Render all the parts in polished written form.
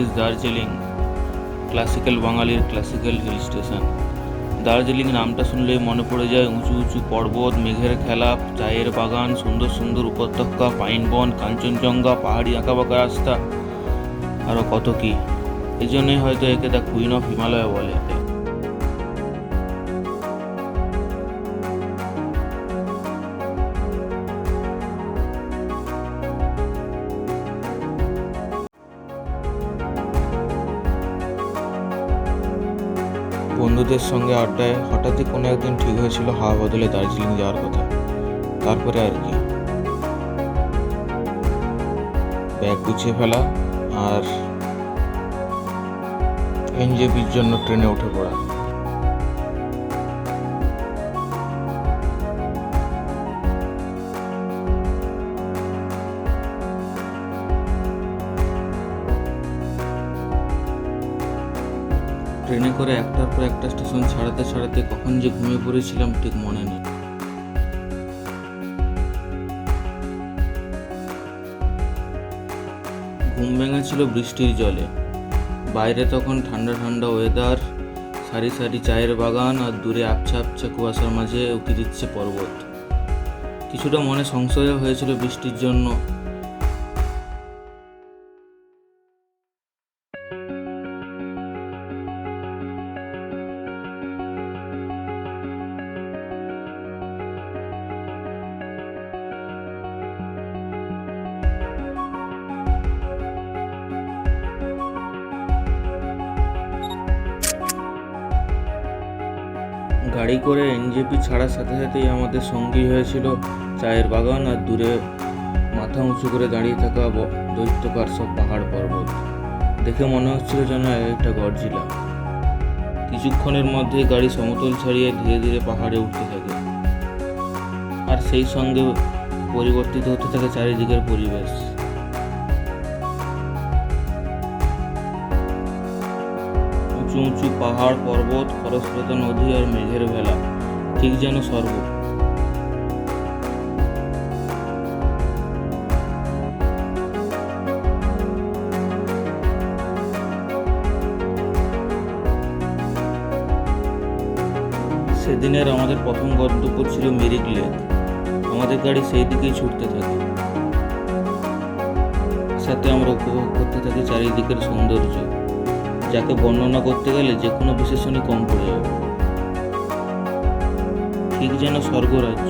Is Darjeeling, classical বাঙালির classical hill station. Darjeeling নামটা শুনলেই মনে পড়ে যায় উঁচু উঁচু পর্বত, মেঘের খেলা, চায়ের বাগান, সুন্দর সুন্দর উপত্যকা, পাইন বন, কাঞ্চনজঙ্ঘা, পাহাড়ি আঁকাবাঁকা রাস্তা, আরও কত কি। এই জন্যই হয়তো একে দ্য কুইন অফ হিমালয় বলে। বন্ধুদের সঙ্গে আড্ডায় হঠাৎই কোনো একদিন ঠিক হয়েছিল হাওয়া বদলে দার্জিলিং যাওয়ার কথা। তারপরে আর কি, ব্যাগ গুছিয়ে ফেলা আর এনজেপির জন্য ট্রেনে উঠে পড়া। ট্রেনে করে একটার পর একটা স্টেশন ছাড়াতে ছাড়াতে কখন যে ঘুমিয়ে পড়েছিলাম ঠিক মনে নেই। ঘুম ভেঙেছিল বৃষ্টির জলে। বাইরে তখন ঠান্ডা ঠান্ডা ওয়েদার, সারি সারি চায়ের বাগান, আর দূরে আবছা আবছা কুয়াশার মাঝে উঁকি দিচ্ছে পর্বত। কিছুটা মনে সংশয় হয়েছিল বৃষ্টির জন্য। গাড়ি করে এনজেপি ছাড়ার সাথে সাথেই আমাদের সঙ্গী হয়েছিল চায়ের বাগান আর দূরে মাথা উঁচু করে দাঁড়িয়ে থাকা দৈত্যকার সব পাহাড় পর্বত। দেখে মনে হচ্ছিল যেন একটা গডজিলা। কিছুক্ষণের মধ্যেই গাড়ি সমতল ছাড়িয়ে ধীরে ধীরে পাহাড়ে উঠতে থাকে, আর সেই সঙ্গে পরিবর্তিত হতে থাকে চারিদিকের পরিবেশ। উঁচু উঁচু পাহাড় পর্বত, খরস্রোতা নদী আর মেঘের ভেলা, ঠিক যেন স্বর্গ। সেদিনের আমাদের প্রথম গন্তব্য ছিল মিরিক লেক। আমাদের গাড়ি সেই দিকেই ছুটতে থাকে, সাথে আমরা উপভোগ করতে থাকি চারিদিকের সৌন্দর্য, যাকে বর্ণনা করতে গেলে যে কোনো বিশেষণই কম পড়ে যাবে। ঠিক যেন স্বর্গরাজ্য।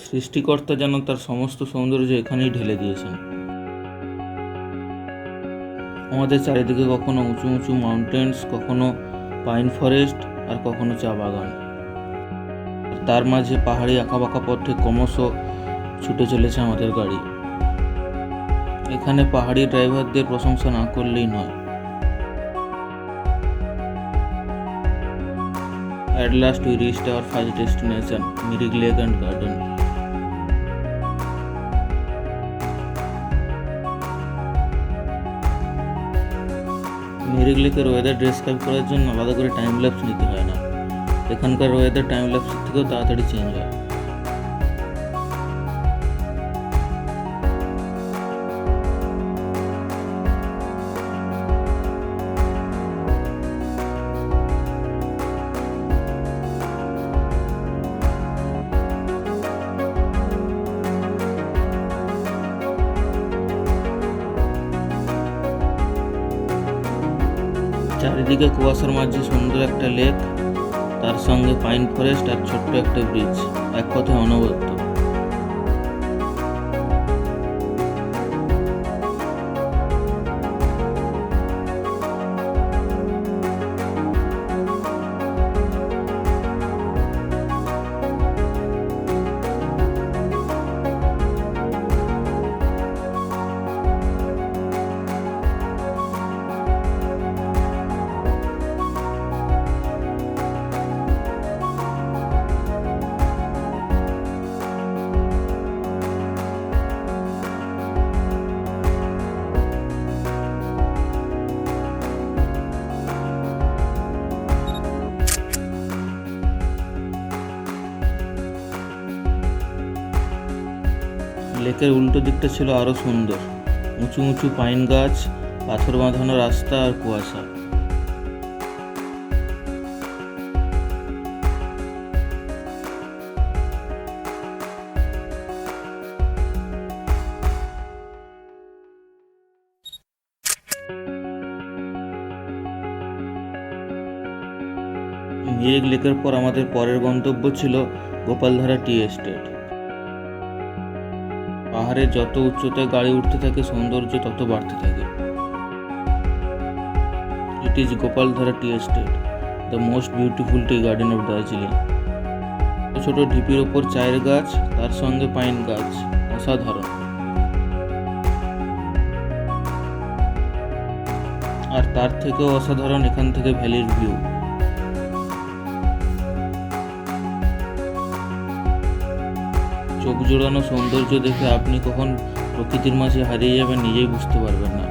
সৃষ্টিকর্তা যেন তার সমস্ত সৌন্দর্য এখানেই ঢেলে দিয়েছেন। আমাদের চারিদিকে কখনো উঁচু উঁচু মাউন্টেন্স, কখনো পাইন ফরেস্ট, আর কখনো চা বাগান। তার মাঝে পাহাড়ি আঁকাবাঁকা পথে ক্রমশ ছুটে চলেছে আমাদের গাড়ি। এখানে পাহাড়ি ড্রাইভারদের প্রশংসা না করলেই নয়। At last we reached our first destination, Mirik Lake and Garden. Mirik লেকের ওয়েদার ডেসক্রাইব করার জন্য আলাদা করে টাইম ল্যাপস নিতে হয় না। এখানকার ওয়েদার টাইম ল্যাপসের থেকেও তাড়াতাড়ি চেঞ্জ হয়। চারিদিকে কুয়াশার মাঝে সুন্দর একটা লেক, তার সঙ্গে পাইন ফরেস্ট আর ছোট্ট একটা ব্রিজ, এক কথায় অনবদ্য। লেকের উল্টো দিকটা ছিল আরো সুন্দর, উঁচু উঁচু পাইন গাছ, পাথর বাঁধানো রাস্তা আর কুয়াশা। মিরিক লেকের পর আমাদের পরের গন্তব্য ছিল গোপালধারা টি এস্টেট। পাহাড়ে যত উচ্চতায় গাড়ি উঠতে থাকে সৌন্দর্য তত বাড়তে থাকে। It is Gopaldhara tea estate, the most beautiful tea garden of Darjeeling. ছোট ঢিপির ওপর চায়ের গাছ, তার সঙ্গে পাইন গাছ, অসাধারণ। আর তার থেকেও অসাধারণ এখান থেকে ভ্যালির ভিউ। চোখ জোড়ানো সৌন্দর্য দেখে আপনি কখন প্রকৃতির মাঝে হারিয়ে যাবেন নিজেই বুঝতে পারবেন না।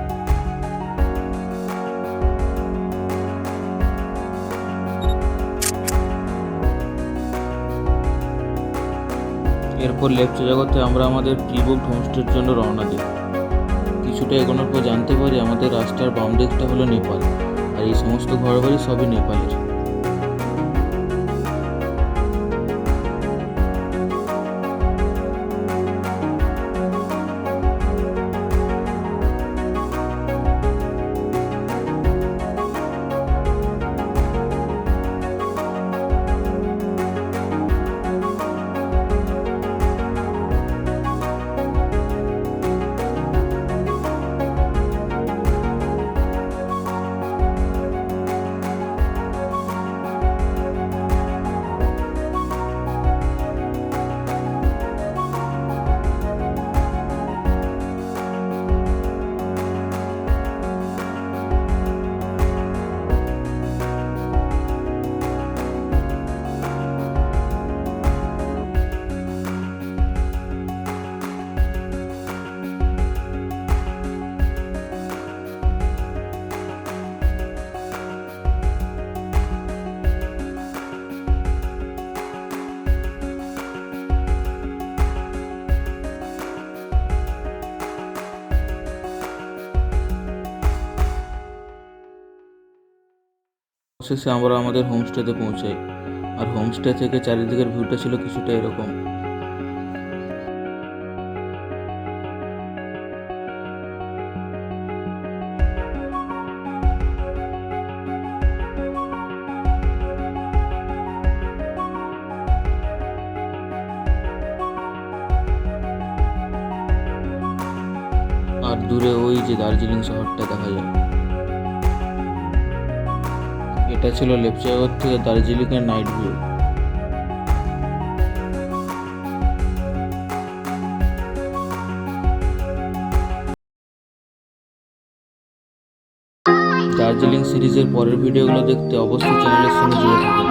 এরপর লেপচা জগতে আমরা আমাদের প্রি-বুকড হোমস্টের জন্য রওনা দিই। কিছুটা এগোনোর পর জানতে পারি আমাদের রাস্তার বাম দিকটা হলো নেপাল, আর এই সমস্ত ঘরবাড়ি সবই নেপালের। শেষে আমরা আমাদের হোমস্টেতে পৌঁছাই, আর হোমস্টে থেকে চারিদিকের ভিউটা ছিল কিছুটা এরকম। আর দূরে ওই যে দার্জিলিং শহরটা দেখা যায়। এটা ছিল লেপচাগড় থেকে দার্জিলিং এর নাইট ভিউ। দার্জিলিং সিরিজের পরের ভিডিওগুলো দেখতে অবশ্যই চ্যানেলের সঙ্গে জুড়ে থাকুন।